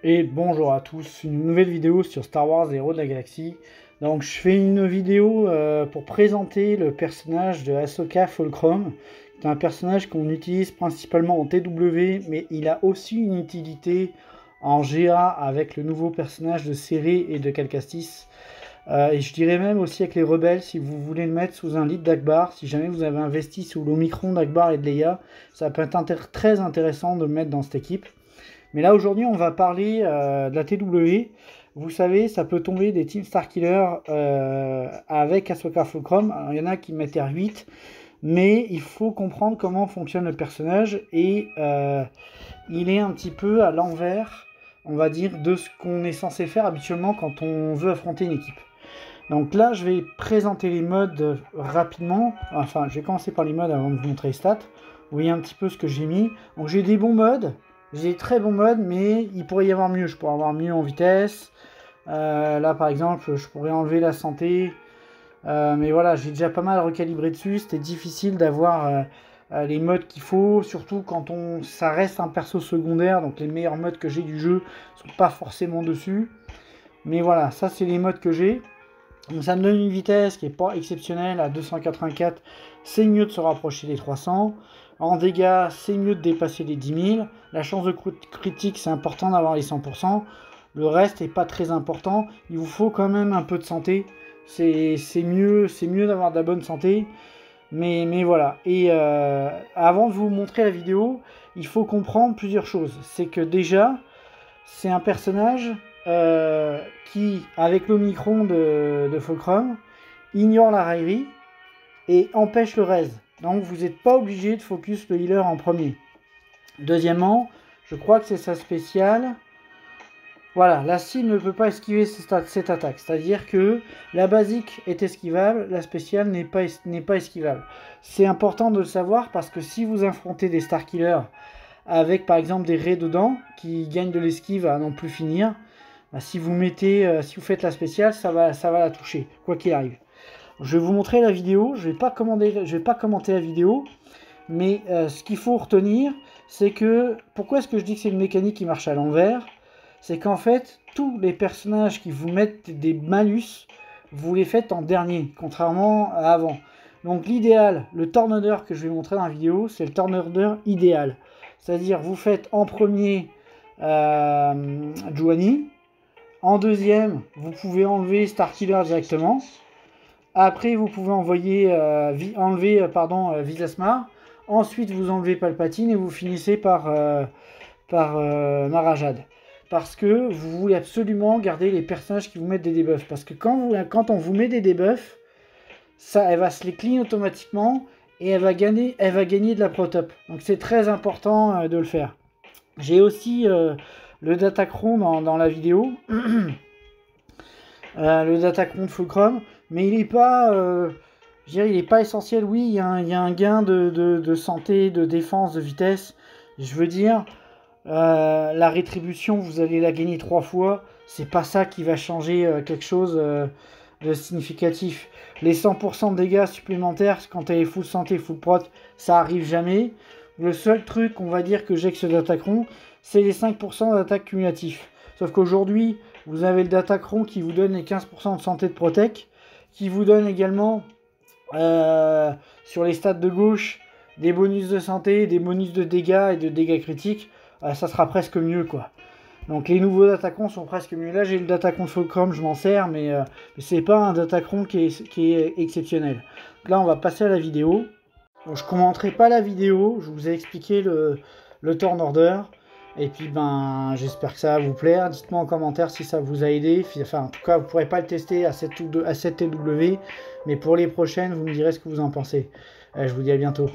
Et bonjour à tous, une nouvelle vidéo sur Star Wars Héros de la Galaxie. Donc je fais une vidéo pour présenter le personnage de Ahsoka Fulcrum. C'est un personnage qu'on utilise principalement en TW, mais il a aussi une utilité en GA avec le nouveau personnage de Serré et de Cal Kestis. Et je dirais même aussi avec les rebelles, si vous voulez le mettre sous un lead d'Akbar, si jamais vous avez investi sous l'Omicron d'Akbar et de Leia, ça peut être très intéressant de le mettre dans cette équipe. Mais là aujourd'hui on va parler de la TW. Vous savez, ça peut tomber des Team Starkiller avec Ahsoka Fulcrum. Alors, il y en a qui mettent R8, mais il faut comprendre comment fonctionne le personnage et il est un petit peu à l'envers, on va dire, de ce qu'on est censé faire habituellement quand on veut affronter une équipe. Donc là, je vais présenter les modes rapidement. Enfin, je vais commencer par les modes avant de vous montrer les stats. Vous voyez un petit peu ce que j'ai mis. Donc j'ai des bons modes. J'ai des très bons modes, mais il pourrait y avoir mieux. Je pourrais avoir mieux en vitesse. Là, par exemple, je pourrais enlever la santé. Mais voilà, j'ai déjà pas mal recalibré dessus. C'était difficile d'avoir les modes qu'il faut. Surtout quand ça reste un perso secondaire. Donc les meilleurs modes que j'ai du jeu sont pas forcément dessus. Mais voilà, ça c'est les modes que j'ai. Donc ça me donne une vitesse qui n'est pas exceptionnelle à 284. C'est mieux de se rapprocher des 300. En dégâts, c'est mieux de dépasser les 10 000. La chance de critique, c'est important d'avoir les 100%. Le reste n'est pas très important. Il vous faut quand même un peu de santé. C'est mieux d'avoir de la bonne santé. Mais voilà. Et avant de vous montrer la vidéo, il faut comprendre plusieurs choses. C'est que déjà, c'est un personnage qui, avec l'Omicron de Fulcrum, ignore la raillerie et empêche le raise. Donc vous n'êtes pas obligé de focus le healer en premier. Deuxièmement, je crois que c'est sa spéciale. Voilà, la cible ne peut pas esquiver cette attaque. C'est-à-dire que la basique est esquivable, la spéciale n'est pas esquivable. C'est important de le savoir parce que si vous affrontez des Starkillers avec par exemple des raies dedans qui gagnent de l'esquive à non plus finir, bah, si vous faites la spéciale, ça va la toucher, quoi qu'il arrive. Je vais vous montrer la vidéo, je vais pas commenter la vidéo, mais ce qu'il faut retenir, c'est que, pourquoi est-ce que je dis que c'est une mécanique qui marche à l'envers? C'est qu'en fait, tous les personnages qui vous mettent des malus, vous les faites en dernier, contrairement à avant. Donc l'idéal, le turn order que je vais montrer dans la vidéo, c'est le turn order idéal. C'est-à-dire, vous faites en premier Juani. En deuxième, vous pouvez enlever Starkiller directement. Après, vous pouvez enlever Vizsla. Ensuite, vous enlevez Palpatine et vous finissez par Marajad. Parce que vous voulez absolument garder les personnages qui vous mettent des debuffs. Parce que quand on vous met des debuffs, elle va se les clean automatiquement et elle va gagner de la protop. Donc c'est très important de le faire. J'ai aussi le Datacron dans la vidéo. Le Datacron de Fulcrum. Mais il n'est pas... je dirais, il n'est pas essentiel. Oui, il y a un gain de santé, de défense, de vitesse. Je veux dire, la rétribution, vous allez la gagner 3 fois. C'est pas ça qui va changer quelque chose de significatif. Les 100% de dégâts supplémentaires, quand elle est full santé, full prot, ça arrive jamais. Le seul truc, on va dire, que j'ai que ce Datacron, c'est les 5% d'attaque cumulatif. Sauf qu'aujourd'hui, vous avez le Datacron qui vous donne les 15% de santé de Protec, qui vous donne également, sur les stats de gauche, des bonus de santé, des bonus de dégâts et de dégâts critiques. Ça sera presque mieux, quoi. Donc les nouveaux Datacrons sont presque mieux. Là j'ai le Datacron de Fulcrum, je m'en sers, mais c'est pas un Datacron qui est exceptionnel. Donc là on va passer à la vidéo. Donc, je commenterai pas la vidéo, je vous ai expliqué le turn order. Et puis ben j'espère que ça va vous plaire. Dites-moi en commentaire si ça vous a aidé. Enfin en tout cas vous pourrez pas le tester à cette TW, mais pour les prochaines vous me direz ce que vous en pensez. Je vous dis à bientôt.